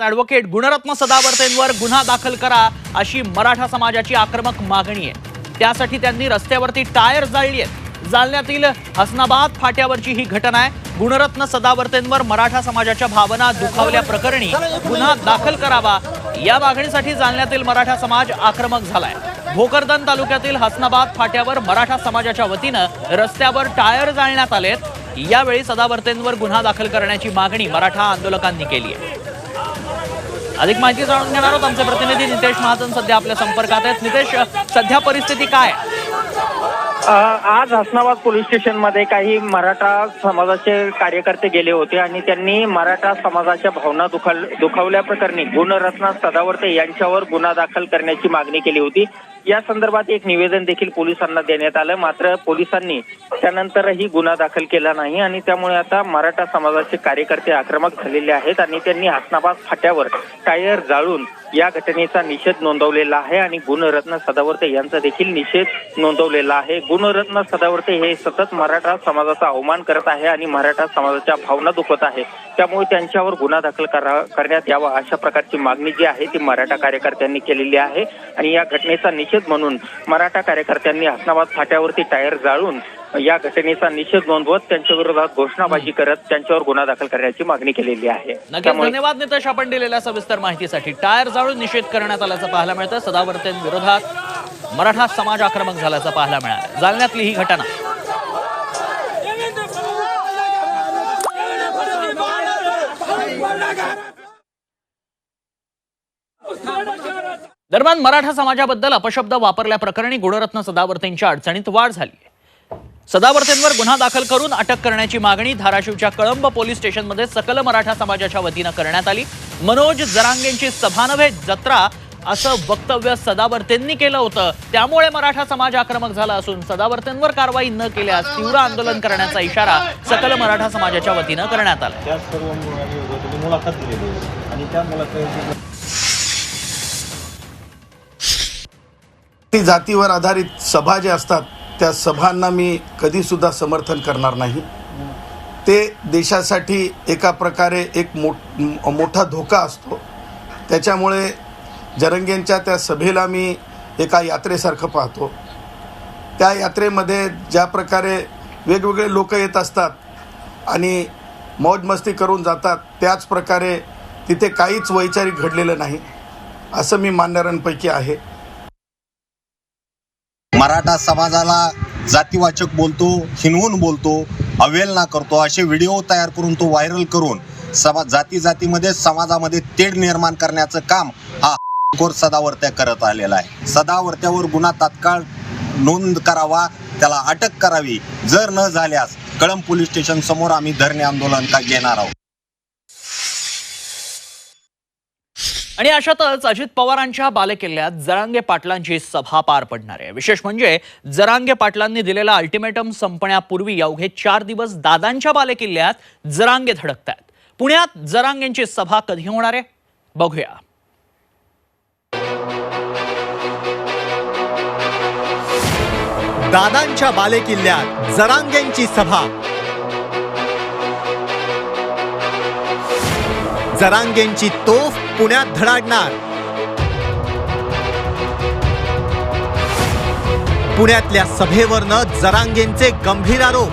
Advocate Gunratna सदावर्तेंवर गुन्हा दाखल करा अशी मराठा समाजाची आक्रमक मागणी आहे। त्यासाठी त्यांनी रस्त्यावरती टायर जाळली आहेत। जालन्यातील हसनाबाद फाट्यावरची ही घटना आहे। गुणरत्न सदावर्तेंवर मराठा समाजाच्या भावना दुखावल्या प्रकरणी गुन्हा दाखल करावा या मागणीसाठी जालन्यातील मराठा समाज आक्रमक झालाय। भोकरदन तालुक्यातील हसनाबाद फाट्यावर मराठा समाजाच्या वतीनं रस्त्यावर टायर जाळण्यात आलेत। यावेळी सदावर्तेंवर गुन्हा दाखल करण्याची मागणी मराठा आंदोलकांनी केली आहे। अधिक माहिती जाणून घेणार आहोत। आमचे प्रतिनिधी नितेश महाजन सध्या आपल्या संपर्कात आहेत। नितेश, सध्या परिस्थिती काय? आज हसनाबाद पोलीस स्टेशन मध्ये काही मराठा समाजाचे कार्यकर्ते गेले होते आणि त्यांनी मराठा समाजाच्या भावना दुखावल्या प्रकरणी गुणरत्न सदावर्ते यांच्यावर गुन्हा दाखल करण्याची मागणी केली होती। या संदर्भात एक निवेदन देखील पोलिसांना देण्यात आलं, मात्र पोलिसांनी त्यानंतरही गुन्हा दाखल केला नाही आणि त्यामुळे आता मराठा समाजाचे कार्यकर्ते आक्रमक झालेले आहेत आणि त्यांनी हसनाबाद फाट्यावर टायर जाळून या घटनेचा निषेध नोंदवलेला आहे आणि गुणरत्न सदावर्ते यांचा देखील निषेध नोंदवलेला आहे। गुणरत्न सदावर्ते हे सतत मराठा समाजाचा अवमान करत आहे आणि मराठा समाजाच्या भावना दुखवत आहे, त्यामुळे त्यांच्यावर गुन्हा दाखल करण्यात यावा अशा प्रकारची मागणी जी आहे ती मराठा कार्यकर्त्यांनी केलेली आहे आणि या घटनेचा निषेध म्हणून मराठा कार्यकर्त्यांनी हसनाबाद फाट्यावरती टायर जाळून या घटनेचा निषेध नोंदवत त्यांच्या विरोधात घोषणाबाजी करत त्यांच्यावर गुन्हा दाखल करण्याची मागणी केलेली आहे। धन्यवाद नितेश, आपण दिलेल्या सविस्तर माहितीसाठी। टायर जाळून निषेध करण्यात आल्याचं पाहायला मिळतं। सदावर्तेंविरोधात मराठा समाज आक्रमक झाल्याचं पाहायला मिळालं। जालन्यातली ही घटना। दरम्यान मराठा समाजाबद्दल अपशब्द वापरल्याप्रकरणी गुणरत्न सदावर्तेंच्या अडचणीत वाढ झाली। सदावर्तेंवर गुन्हा दाखल करून अटक करण्याची मागणी धाराशिवच्या कळंब पोलीस स्टेशनमध्ये सकल मराठा समाजाच्या वतीनं करण्यात आली। मनोज जरांगेंची सभा नव्हे जत्रा असं वक्तव्य सदावर्तेंनी केलं होतं, त्यामुळे मराठा समाज आक्रमक झाला असून सदावर्तेंवर कारवाई न केल्यास तीव्र आंदोलन करण्याचा इशारा सकल मराठा समाजाच्या वतीनं करण्यात आला। जातीवर आधारित सभा जे असतात त्या सभांना मी कधी सुद्धा समर्थन करणार नाही। ते देशासाठी एका प्रकारे एक मोठा धोका असतो। त्याच्यामुळे जरंगेंच्या त्या सभेला मी एका यात्रेसारखं पाहतो। त्या यात्रेमध्ये ज्या प्रकारे वेगवेगळे लोक येत असतात आणि मौजमस्ती करून जातात, त्याच प्रकारे तिथे काहीच वैचारिक घडलेलं नाही असं मी मानणाऱ्यांपैकी आहे। मराठा समाजाला जातीवाचक बोलतो, हिनवून बोलतो, अवहेलना करतो, असे व्हिडिओ तयार करून तो व्हायरल करून जातीमध्ये समाजामध्ये तेढ निर्माण करण्याचं काम हा सदावर्ते करत आलेला आहे। सदावर्त्यावर गुन्हा तात्काळ नोंद करावा, त्याला अटक करावी। जर न झाल्यास कळंब पोलीस स्टेशन समोर आम्ही धरणे आंदोलन घेणार आहोत। आणि अशातच अजित पवारांच्या बालेकिल्ल्यात जरांगे पाटलांची सभा पार पडणार आहे। विशेष म्हणजे जरांगे पाटलांनी दिलेला अल्टिमेटम संपण्यापूर्वी अवघे 4 दिवस दादांच्या बालेकिल्ल्यात जरांगे धडकतात। पुण्यात जरांगेंची सभा कधी होणार आहे बघूया। दादांच्या बालेकिल्ल्यात जरांगेंची सभा। जरांगेंची तोफ पुण्यात धडाडणार। पुण्यातल्या सभेवरनं जरांगेंचे गंभीर आरोप।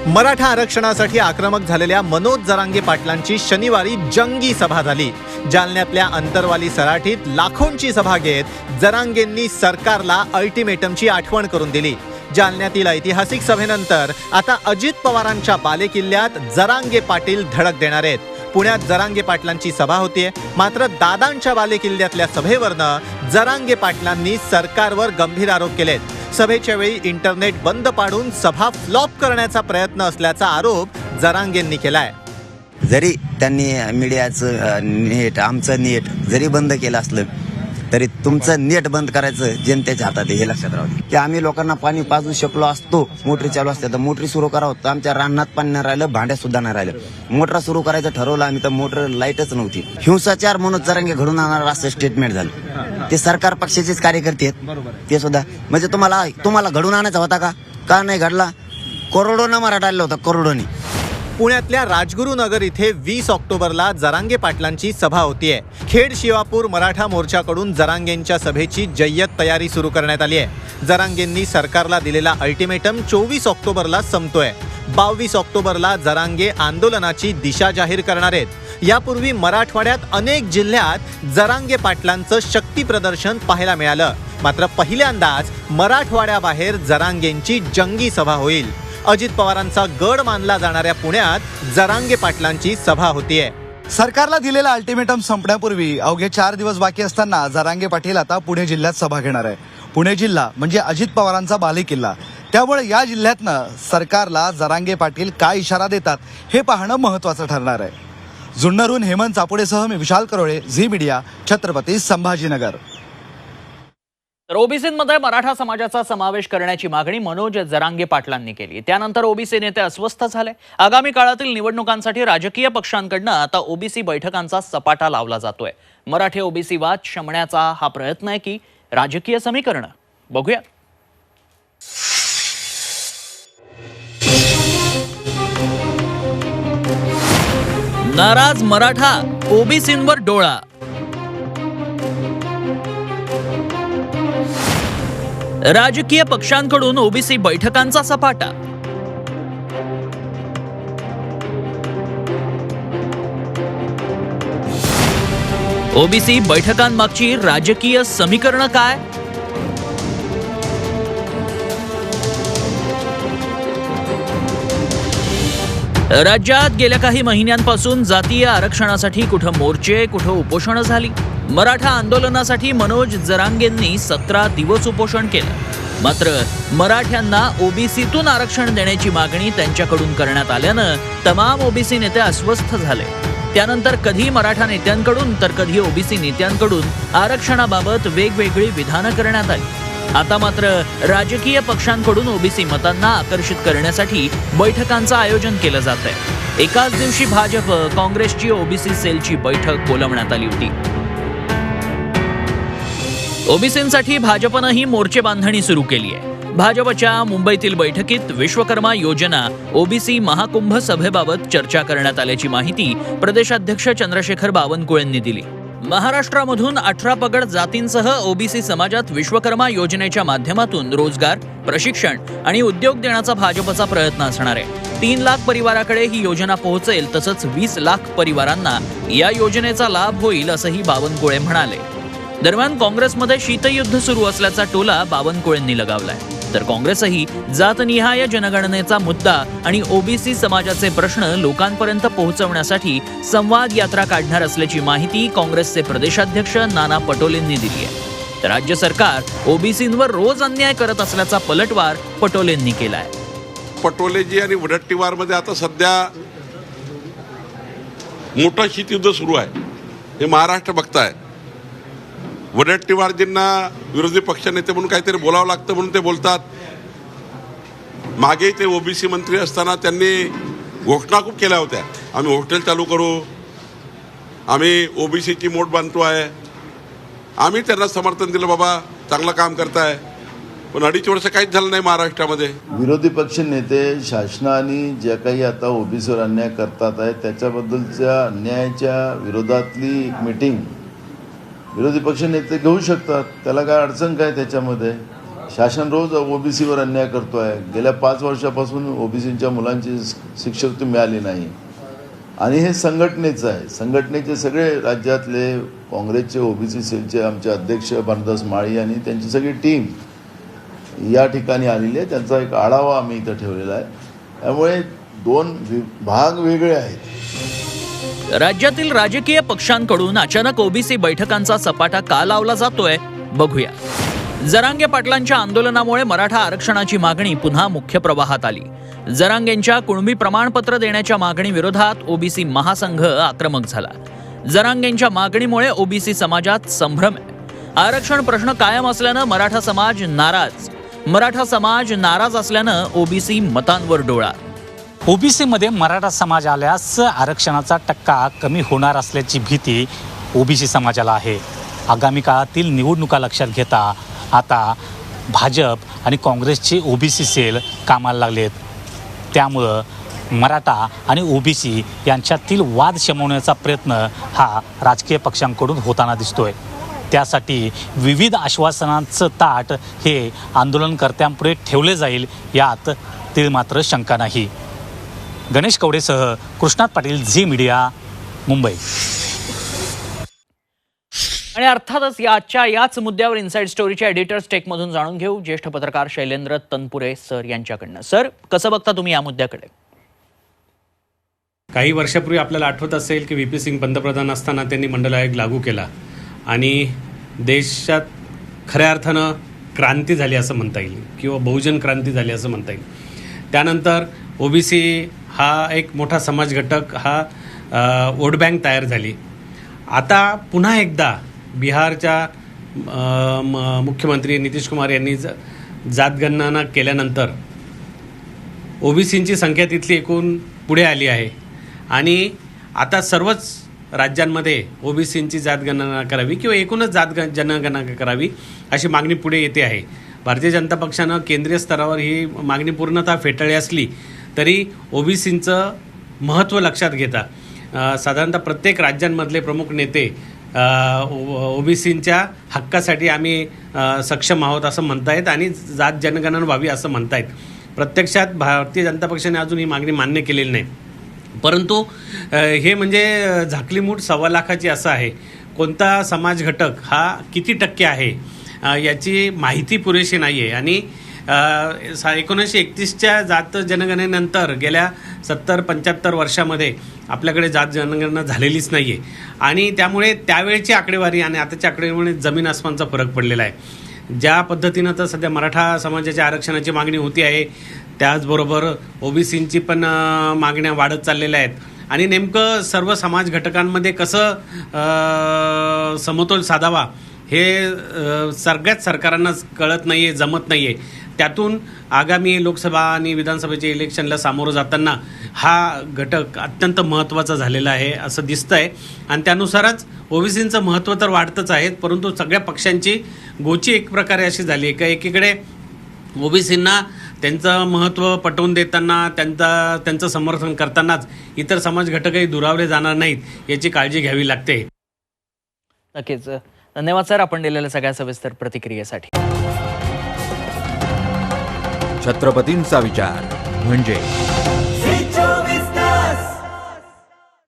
मराठा आरक्षणासाठी आक्रमक झालेल्या मनोज जरांगे पाटलांची शनिवारी जंगी सभा झाली। जालन्यातल्या अंतरवाली सराठीत लाखोंची सभा घेत जरांगेंनी सरकारला अल्टिमेटमची आठवण करून दिली। जालन्यातील ऐतिहासिक सभेनंतर आता अजित पवारांच्या बालेकिल्ल्यात जरांगे पाटील धडक देणार आहेत। पुण्यात जरांगे पाटलांची सभा होतीये, मात्र दादांच्या बालेकिल्ल्यातल्या सभेवरनं जरांगे पाटलांनी सरकारवर गंभीर आरोप केलेत। सभेच्या वेळी इंटरनेट बंद पाडून सभा फ्लॉप करण्याचा प्रयत्न असल्याचा आरोप जरांगेंनी केलाय। जरी त्यांनी मीडियाचं नेट, आमचं नेट जरी बंद केलं असलं तरी तुमचं नेट बंद करायचं जनतेच्या हातात आहे, हे लक्षात राहू दे। की आम्ही लोकांना पाणी पाजू शकलो असतो, मोटरी चालू असते तर मोटरी सुरू करावं, तर आमच्या रानात पाणी नाही राहिलं, भांड्यात सुद्धा नाही राहिलं। मोटर सुरू करायचं ठरवलं आम्ही तर मोटर लाईटच नव्हती। हिंसाचार मनोज जरांगे घडून आणणार असं स्टेटमेंट झालं। ते सरकार पक्षाचेच कार्यकर्ते आहेत ते सुद्धा, म्हणजे तुम्हाला घडून आणायचा होता का नाही घडला? करोडोनं मराठा आलेला होता, करोडोनी. पुण्यातल्या राजगुरुनगर इथे 20 ऑक्टोबरला जरांगे पाटलांची सभा होतीये. खेड शिवापूर मराठा मोर्चाकडून जरांगेंच्या सभेची जय्यत तयारी सुरू करण्यात आली आहे. जरांगेंनी सरकारला दिलेला अल्टिमेटम 24 ऑक्टोबरला संपतोय. 22 ऑक्टोबरला जरांगे आंदोलनाची दिशा जाहीर करणार आहेत. यापूर्वी मराठवाड्यात अनेक जिल्ह्यात जरांगे पाटलांचं शक्ती प्रदर्शन पाहायला मिळालं. मात्र पहिल्यांदाच मराठवाड्याबाहेर जरांगेंची जंगी सभा होईल. अजित पवारांचा गड मानला जाणाऱ्या पुण्यात जरांगे पाटलांची सभा होतीये. सरकारला दिलेला अल्टिमेटम संपण्यापूर्वी अवघे 4 दिवस बाकी असताना जरांगे पाटील आता पुणे जिल्ह्यात सभा घेणार आहे. पुणे जिल्हा म्हणजे अजित पवारांचा बालेकिल्ला. त्यामुळे या जिल्ह्यातनं सरकारला जरांगे पाटील काय इशारा देतात हे पाहणं महत्त्वाचं ठरणार आहे. जुन्नरहून हेमंत चापुडेसह मी विशाल करोळे, झी मीडिया, छत्रपती संभाजीनगर. तर ओबीसीमध्ये मराठा समाजाचा समावेश करण्याची मागणी मनोज जरांगे पाटलांनी केली. त्यानंतर ओबीसी नेते अस्वस्थ झाले. आगामी काळातील निवडणुकांसाठी राजकीय पक्षांकडनं आता ओबीसी बैठकांचा सपाटा लावला जातोय. मराठी ओबीसी वाद शमण्याचा हा प्रयत्न आहे की राजकीय समीकरण? बघूया. नाराज मराठा, ओबीसींवर डोळा. राजकीय पक्षांकडून ओबीसी बैठकांचा सपाटा. ओबीसी बैठकांमागची राजकीय समीकरणं काय? राज्यात गेल्या काही महिन्यांपासून जातीय आरक्षणासाठी कुठं मोर्चे, कुठं उपोषणं झाली. मराठा आंदोलनासाठी मनोज जरांगेंनी 17 दिवस उपोषण केलं. मात्र मराठ्यांना ओबीसीतून आरक्षण देण्याची मागणी त्यांच्याकडून करण्यात आल्यानं तमाम ओबीसी नेते अस्वस्थ झाले. त्यानंतर कधी मराठा नेत्यांकडून तर कधी ओबीसी नेत्यांकडून आरक्षणाबाबत वेगवेगळी विधानं करण्यात आली. आता मात्र राजकीय पक्षांकडून ओबीसी मतांना आकर्षित करण्यासाठी बैठकांचं आयोजन केलं जात आहे. एकाच दिवशी भाजप काँग्रेसची ओबीसी सेलची बैठक बोलावण्यात आली होती. ओबीसींसाठी भाजपनंही मोर्चे बांधणी सुरू केली आहे. भाजपच्या मुंबईतील बैठकीत विश्वकर्मा योजना ओबीसी महाकुंभ सभेबाबत चर्चा करण्यात आल्याची माहिती प्रदेशाध्यक्ष चंद्रशेखर बावनकुळेंनी दिली. महाराष्ट्रामधून 18 पगड जातींसह ओबीसी समाजात विश्वकर्मा योजनेच्या माध्यमातून रोजगार, प्रशिक्षण आणि उद्योग देण्याचा भाजपचा प्रयत्न असणार आहे. 3 लाख परिवाराकडे ही योजना पोहोचेल. तसंच 20 लाख परिवारांना या योजनेचा लाभ होईल असंही बावनकुळे म्हणाले. दरम्यान काँग्रेसमध्ये शीतयुद्ध सुरू असल्याचा टोला बावनकुळेंनी लगावलाय. तर काँग्रेसही जातनिहाय जनगणनेचा मुद्दा आणि ओबीसी समाजाचे प्रश्न लोकांपर्यंत पोहोचवण्यासाठी संवाद यात्रा काढणार असल्याची माहिती काँग्रेसचे प्रदेशाध्यक्ष नाना पटोलेंनी दिली आहे. तर राज्य सरकार ओबीसींवर रोज अन्याय करत असल्याचा पलटवार पटोलेंनी केलाय. पटोलेजी आणि वडट्टीवारमध्ये आता सध्या मोठं शीतयुद्ध सुरू आहे. हे महाराष्ट्र बघताय. वडट्टीवारजींना विरोधी पक्षनेते म्हणून काहीतरी बोलावं लागतं म्हणून ते बोलतात. मागे ते ओबीसी मंत्री असताना त्यांनी घोषणा खूप केल्या होत्या. आम्ही हॉस्टेल चालू करू, आम्ही ओबीसीची मोठ बांधतो आहे. आम्ही त्यांना समर्थन दिलं, बाबा चांगलं काम करताय. पण 2.5 वर्ष काहीच झालं नाही महाराष्ट्रामध्ये. विरोधी पक्ष नेते शासनाने जे काही आता ओबीसीवर अन्याय करतात आहे त्याच्याबद्दलच्या अन्यायाच्या विरोधातली एक मीटिंग विरोधी पक्ष नेते घेऊ शकतात. त्याला काय अडचण काय त्याच्यामध्ये? शासन रोज ओबीसीवर अन्याय करतो आहे. गेल्या 5 वर्षापासून ओबीसीच्या मुलांची शिष्यवृत्ती मिळाली नाही आणि हे संघटनेचं आहे. संघटनेचे सगळे राज्यातले काँग्रेसचे ओबीसी सेलचे आमचे अध्यक्ष भानुदास माळी आणि त्यांची सगळी टीम या ठिकाणी आलेली आहे. त्यांचा एक आढावा आम्ही इथं ठेवलेला आहे. त्यामुळे 2 भाग वेगळे आहेत. राज्यातील राजकीय पक्षांकडून अचानक ओबीसी बैठकांचा सपाटा का लावला जातोय? बघूया. जरांगे पाटलांच्या आंदोलनामुळे मराठा आरक्षणाची मागणी पुन्हा मुख्य प्रवाहात आली. जरांगेंच्या कुणबी प्रमाणपत्र देण्याच्या मागणी विरोधात ओबीसी महासंघ आक्रमक झाला. जरांगेंच्या मागणीमुळे ओबीसी समाजात संभ्रम आहे. आरक्षण प्रश्न कायम असल्यानं मराठा समाज नाराज असल्यानं ओबीसी मतांवर डोळा. ओबीसीमध्ये मराठा समाज आल्यास आरक्षणाचा टक्का कमी होणार असल्याची भीती ओबीसी समाजाला आहे. आगामी काळातील निवडणुका लक्षात घेता आता भाजप आणि काँग्रेसचे ओबीसी सेल कामाला लागलेत. त्यामुळं मराठा आणि ओबीसी यांच्यातील वाद शमवण्याचा प्रयत्न हा राजकीय पक्षांकडून होताना दिसतोय. त्यासाठी विविध आश्वासनांचं ताट हे आंदोलनकर्त्यांपुढे ठेवले जाईल यात तीळ मात्र शंका नाही. गणेश कवडेसह कृष्णात पाटील, झी मीडिया, मुंबई. आणि अर्थातच याच मुद्द्यावर इनसाइड स्टोरीच्या एडिटर्स टेकमधून जाणून घेऊ ज्येष्ठ पत्रकार शैलेंद्र तनपुरे सर यांच्याकडनं. सर, कसं बघता तुम्ही या मुद्द्याकडे? काही वर्षापूर्वी आपल्याला आठवत असेल की व्ही पी सिंग पंतप्रधान असताना त्यांनी मंडल आयोग लागू केला आणि देशात खऱ्या अर्थानं क्रांती झाली असं म्हणता येईल किंवा बहुजन क्रांती झाली असं म्हणता येईल. त्यानंतर ओबीसी हा एक मोठा समाज घटक, हा वोट बँक तयार झाली. आता पुन्हा एकदा बिहारच्या मुख्यमंत्री नितीश कुमार यांनी जातगणना केल्यानंतर ओबीसींची संख्या तिथली एकूण पुढे आली आहे आणि आता सर्वच राज्यांमध्ये ओबीसींची जातगणना करावी किंवा एकूणच जनगणना करावी अशी मागणी पुढे येते आहे. भारतीय जनता पक्षानं केंद्रीय स्तरावर ही मागणी पूर्णतः फेटाळली असली तरी ओबीसींचं महत्त्व लक्षात घेता साधारणतः प्रत्येक राज्यांमधले प्रमुख नेते ओबीसींच्या हक्कासाठी आम्ही सक्षम आहोत असं म्हणतायत आणि जात जनगणना व्हावी असं म्हणतायत. प्रत्यक्षात भारतीय जनता पक्षाने अजून ही मागणी मान्य केलेली नाही. परंतु हे म्हणजे झाकली मूठ 1.25 लाखाची असं आहे. कोणता समाज घटक हा किती टक्के आहे याची माहिती पुरेशी नाही आहे आणि 1931च्या जात जनगणनेनंतर गेल्या 70-75 वर्षामध्ये आपल्याकडे जात जनगणना झालेलीच नाही आहे आणि त्यामुळे त्यावेळची आकडेवारी आणि आताच्या आकडेवारी जमीन आसमानचा फरक पडलेला आहे. ज्या पद्धतीनं तर सध्या मराठा समाजाच्या आरक्षणाची मागणी होती आहे त्याचबरोबर ओबीसींची पण मागण्या वाढत चाललेल्या आहेत आणि नेमकं सर्व समाज घटकांमध्ये कसं समतोल साधावा हे सगळ्याच सरकारांना कळत नाही आहे, जमत नाही आहे. त्यातून आगामी लोकसभा आणि विधानसभेच्या इलेक्शनला सामोरं जाताना हा घटक अत्यंत महत्त्वाचा झालेला आहे असं दिसतं आहे आणि त्यानुसारच ओबीसींचं महत्त्व तर वाढतंच आहे परंतु सगळ्या पक्षांची गोची एक प्रकारे अशी झाली आहे का एकीकडे ओबीसींना त्यांचं महत्त्व पटवून देताना त्यांचं समर्थन करतानाच इतर समाज घटकही दुरावले जाणार नाहीत याची काळजी घ्यावी लागते. नक्कीच. धन्यवाद सर आपण दिलेल्या सगळ्या सविस्तर प्रतिक्रियेसाठी. छत्रपतींचा विचार म्हणजे